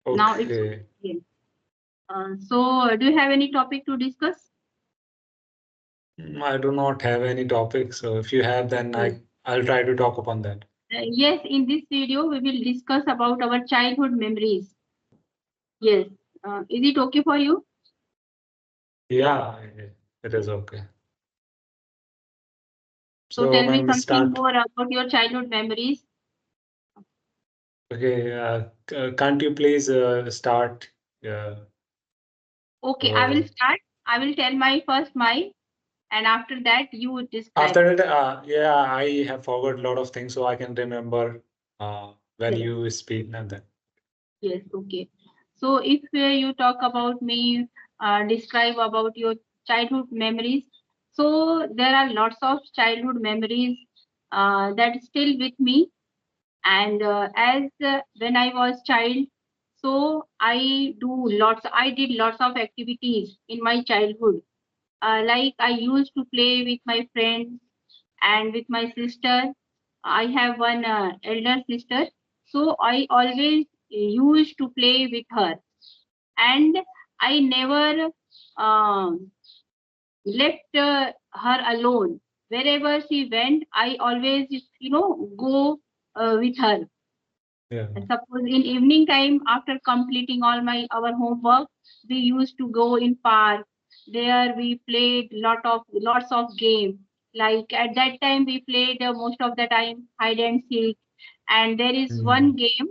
Now it's Okay. okay. So, do you have any topic to discuss? I do not have any topic, so if you have, then Yes. I'll try to talk upon that. Yes, in this video, we will discuss about our childhood memories. Yes. Is it okay for you? Yeah, it is okay. So, So, tell me ma'am, something start. more about your childhood memories. Okay, can't you please start Okay, I will your start. I will tell my first my, and after that, you would describe. after that? Yeah, I have forgot a lot of things, so I can remember when Yes. you speak and then. Yes. Okay. So, if you talk about me, describe about your childhood memories. So, there are lots of childhood memories that still with me. And as when I was child, so I did lots of activities in my childhood. Like I used to play with my friends and with my sister. I have one elder sister, so I always used to play with her, and I never um, left her alone. Wherever she went, I always, go with her. Yeah. And suppose in evening time, after completing all my our homework, we used to go in park. There we played lots of game. Like at that time, we played most of the time hide and seek. And there is Hmm. one game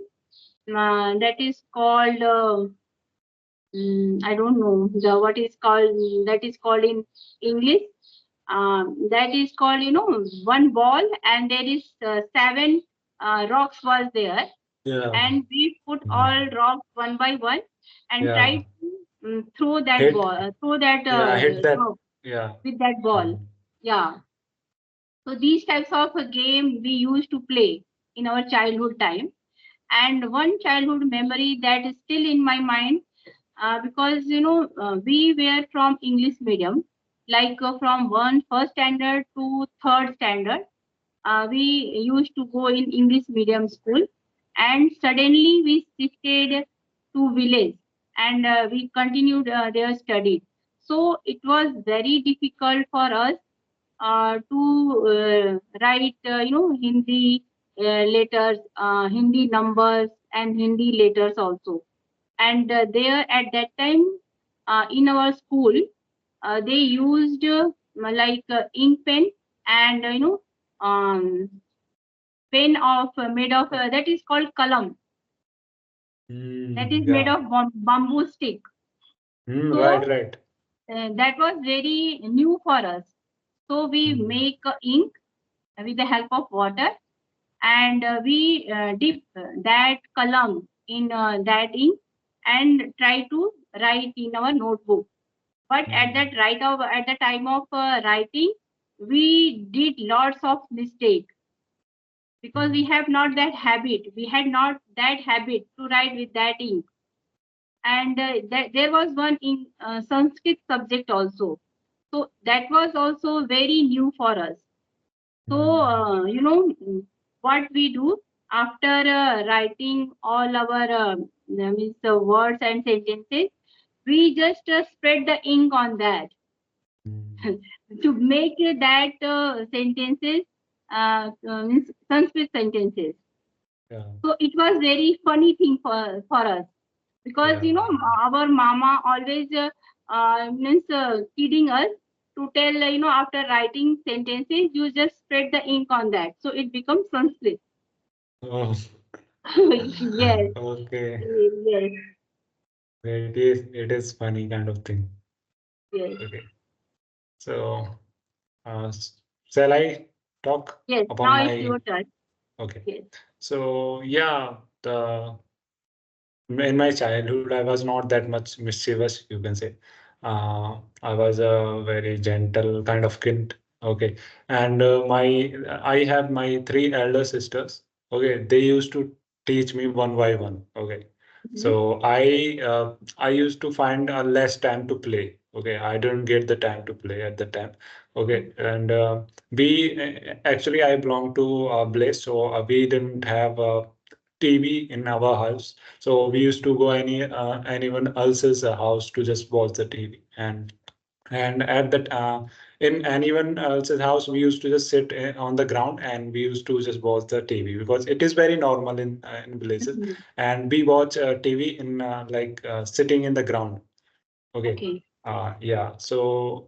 that is called I don't know what is called, that is called in English. That is called, one ball, and there is seven rocks was there, Yeah. and we put Hmm. all rocks one by one and Yeah. try to throw that Hit. ball, throw that Yeah, hit that. rock Yeah. with that ball. Hmm. Yeah. So these types of a game we used to play in our childhood time. And one childhood memory that is still in my mind, because we were from English medium, like from one first standard to third standard. We used to go in English medium school, and suddenly we shifted to village, and we continued their studies. So it was very difficult for us to write, Hindi letters, Hindi numbers, and Hindi letters also. And there at that time, in our school, they used like ink pen, and um, pen of made of that is called kalam, that is made Yeah. of bamboo stick. Right, So right. that was very new for us. So we Hmm. make ink with the help of water, and we dip that kalam in that ink and try to write in our notebook. But Hmm. at the time of writing, we did lots of mistakes because we Hmm. have not that habit. We had not that habit to write with that ink. And there was one in Sanskrit subject also. So that was also very new for us. So, Hmm. what we do after writing all our means words and sentences, we just spread the ink on that Hmm. to make that sentences means Sanskrit sentences. Yeah. So it was very funny thing for us, because Yeah. our mama always means kidding us to tell, after writing sentences you just spread the ink on that, so it becomes Sanskrit. Oh, Yes, okay. yes, It is funny kind of thing. yes, Okay. So, shall I talk yes. upon Now it's my? your turn. Okay. Yes. So yeah, the in my childhood, I was not that much mischievous, you can say. I was a very gentle kind of kid. Okay. And I have my three elder sisters. Okay. They used to teach me one by one. Okay. Mhm. So I used to find less time to play. Okay. I didn't get the time to play at the time. Okay. And we actually, I belong to a village, so we didn't have TV in our house. So we used to go anyone else's house to just watch the TV. And at that in anyone else's house, we used to just sit on the ground and we used to just watch the TV because it is very normal in villages. Mhm. And we watch TV in sitting in the ground. Okay. Okay. Yeah. So,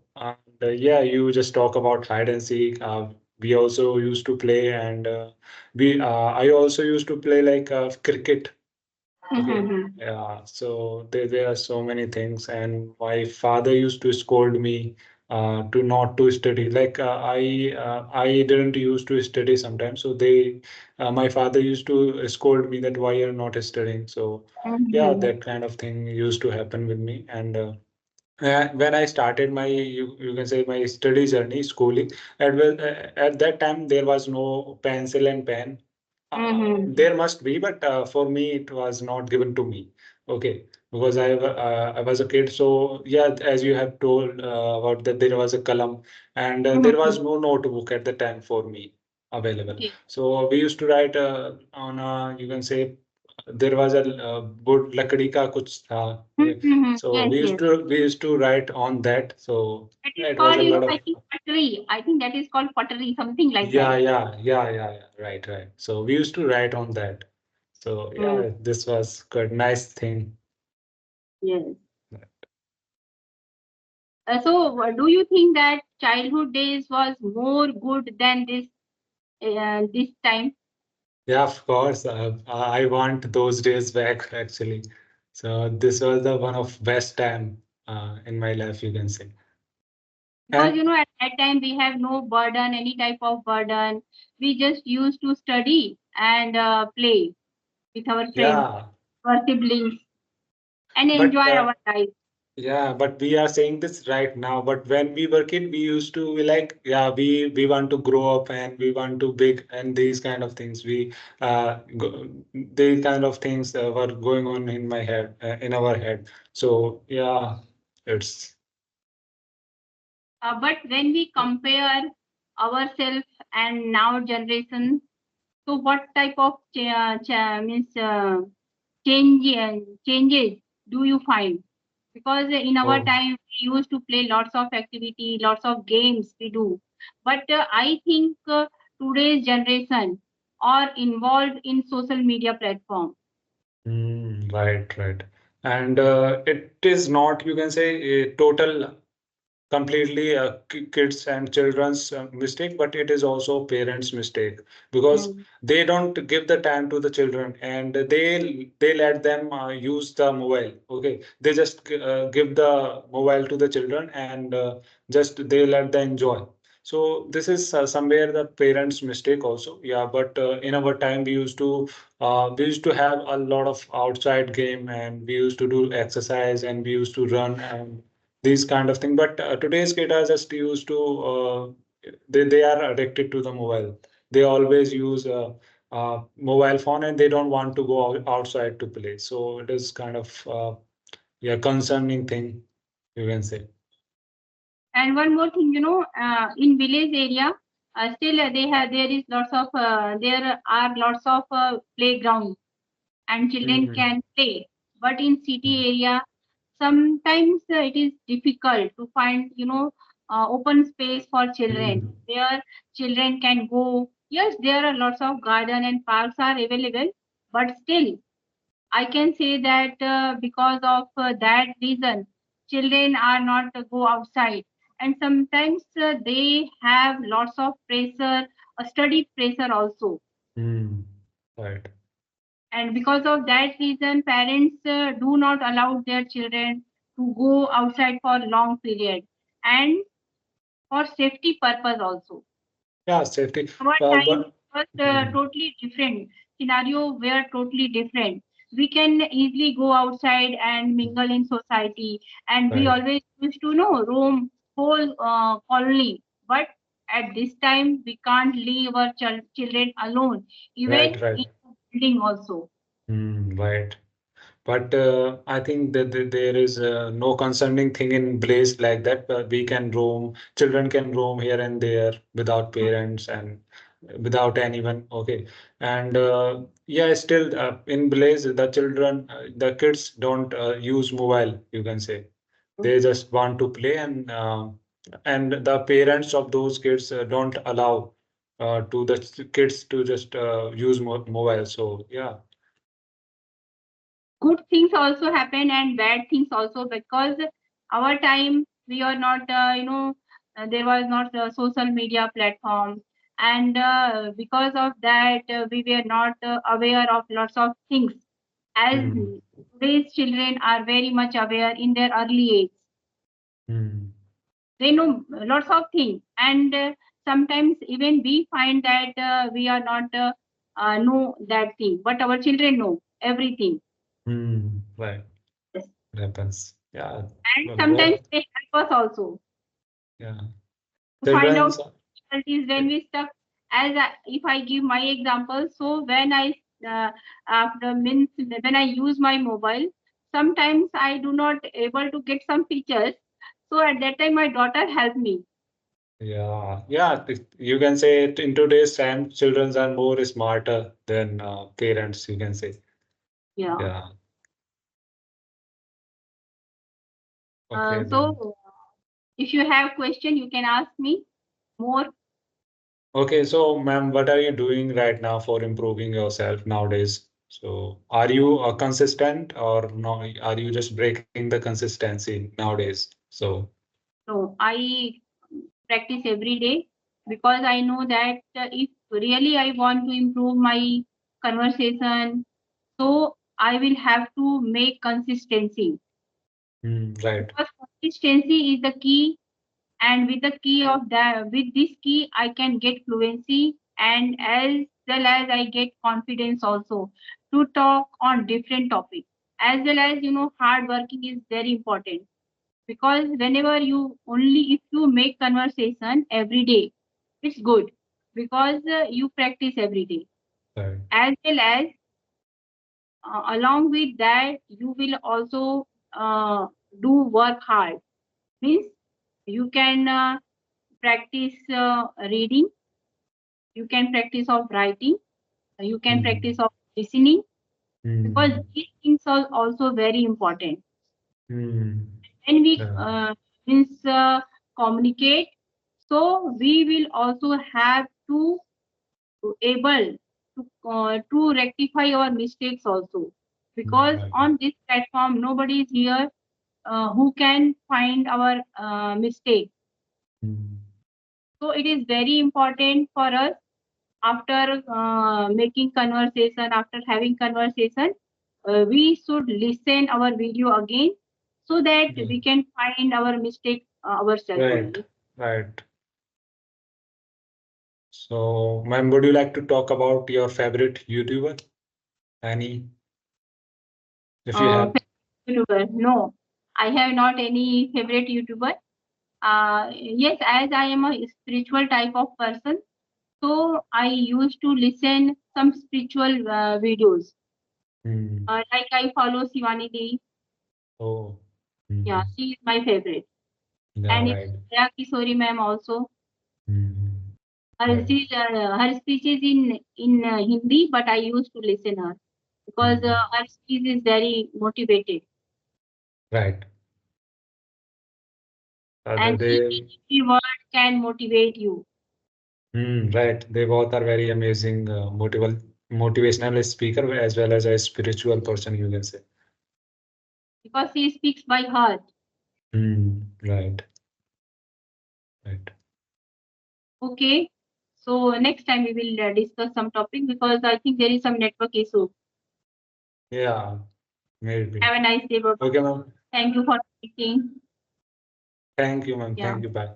yeah, you just talk about hide and seek. We also used to play, and I also used to play cricket. Okay. Mhm. Yeah. So there are so many things, and my father used to scold me to not to study. I didn't used to study sometimes, so my father used to scold me that why you're not studying. So yeah, Mhm. that kind of thing used to happen with me, and. When I started you can say my study journey, schooling, at that time there was no pencil and pen. Mhm. There must be, but for me it was not given to me. Okay, because I was a kid, so yeah, as you have told about that there was a column and there was Mhm. no notebook at the time for me available. Okay. So we used to write on you can say there was a wood lakdi ka kuch tha. Okay. Mhm. So Yes, yes. we used to write on that. So That is yeah, it was called, a lot I of think pottery. I think that is called pottery, something like that. yeah. Right, right. So we used to write on that. So Mm. yeah, this was good, nice thing. Yes. Do you think that childhood days was more good than this time? Yeah, of course. I want those days back actually. So this was the one of best time in my life, you can say. Because And at that time we have no burden, any type of burden. We just used to study and play with our friends, yeah, our siblings, and but enjoy our life. yeah, but we are saying this right now. But when we were kid, we used to be like, yeah, we want to grow up and we want to big and these kind of things. These kind of things were going on in my head, in our head. So yeah, it's But when we compare ourselves and now generation, so what type of changes do you find? Because in our oh. time we used to play lots of activity, lots of games we do. But I think today's generation are involved in social media platform. Right, right. And it is not, you can say, a total completely kids and children's mistake, but it is also parents' mistake because Mm. they don't give the time to the children and they let them use the mobile. Okay, they just give the mobile to the children and just they let them enjoy. So this is somewhere the parents' mistake also. Yeah, but in our time we used to have a lot of outside game and we used to do exercise and we used to run and these kind of thing. But today's kids are just used to they are addicted to the mobile. They always use a mobile phone and they don't want to go outside to play. So it is kind of yeah concerning thing you can say. And one more thing, in village area, still there are lots of playgrounds and children Hmm. can play. But in city area, sometimes it is difficult to find, open space for children. Hmm. Where children can go. Yes, there are lots of garden and parks are available, but still I can say that because of that reason, children are not go outside, and sometimes they have lots of pressure, study pressure also. Hmm. Right. And because of that reason, parents do not allow their children to go outside for long period, and for safety purpose also. Yeah, safety. Our time But was hmm. totally different. Scenario were totally different. We can easily go outside and mingle in society, and we Right. always used to know roam whole colony. But at this time, we can't leave our children alone, Right. even Right. in a building also. Right. But I think that there is no concerning thing in place like that. We can roam, children can roam here and there without parents, and without anyone. Okay. And yeah, still in village, the kids don't use mobile, you can say. They just want to play, and the parents of those kids don't allow to the kids to just use mobile. So yeah. Good things also happen and bad things also, because our time we are not there was not a social media platform, and because of that we were not aware of lots of things, as Hmm. today's children are very much aware in their early age. Hmm. They know lots of things, and sometimes even we find that we are not know that thing, but our children know everything. Hmm. Right. Yes. Happens. Yeah. And Well, sometimes what? they help us also Yeah. to find out Children's. difficulties when we stuck. If I give my example, so when I after means when I use my mobile, sometimes I do not able to get some features. So at that time, my daughter helped me. Yeah, yeah. You can say it in today's time, children are more smarter than parents, you can say. Yeah. Yeah. Okay, then. So if you have question, you can ask me more. Okay, so ma'am, what are you doing right now for improving yourself nowadays? So, are you consistent or no? Are you just breaking the consistency nowadays? So, So I practice every day, because I know that if really I want to improve my conversation, so I will have to make consistency, right, because consistency is the key, and with the key of that, with this key, I can get fluency, and as well as I get confidence also to talk on different topics. As well as hard working is very important, because whenever you only if you make conversation every day, it's good, because you practice every day, right. as well as along with that you will also do work hard, means you can practice reading, you can practice of writing, you can Hmm. practice of listening, because Hmm. these things are also very important. Hmm. When we Yeah. means communicate, so we will also have to able to rectify our mistakes also, because Right. on this platform nobody is here who can find our mistake. Hmm. So it is very important for us, after making conversation, after having conversation, we should listen our video again, so that Yeah. we can find our mistake ourselves Right, only. right. So, ma'am, would you like to talk about your favorite YouTuber? Any, if you have? Favorite YouTuber? No, I have not any favorite YouTuber. Yes, as I am a spiritual type of person, so I used to listen some spiritual videos. Hmm. Like I follow Shivani Dee. Oh. Yeah, Hmm. she is my favorite. Yeah, And it's right. Jaya Kishori ma'am also. Hmm. Her, Right. her speech is in Hindi, but I used to listen her, because Hmm. her speech is very motivated, Right. and each They, and every word can motivate you, right. They both are very amazing, motivational speaker as well as a spiritual person, you can say. because she speaks by heart. Right. Right. Okay, so next time we will discuss some topic, because I think there is some network issue. Yeah, maybe. Have a nice day, Baba. Okay, ma'am. Thank you for speaking. Thank you, ma'am. Yeah. Thank you. Bye.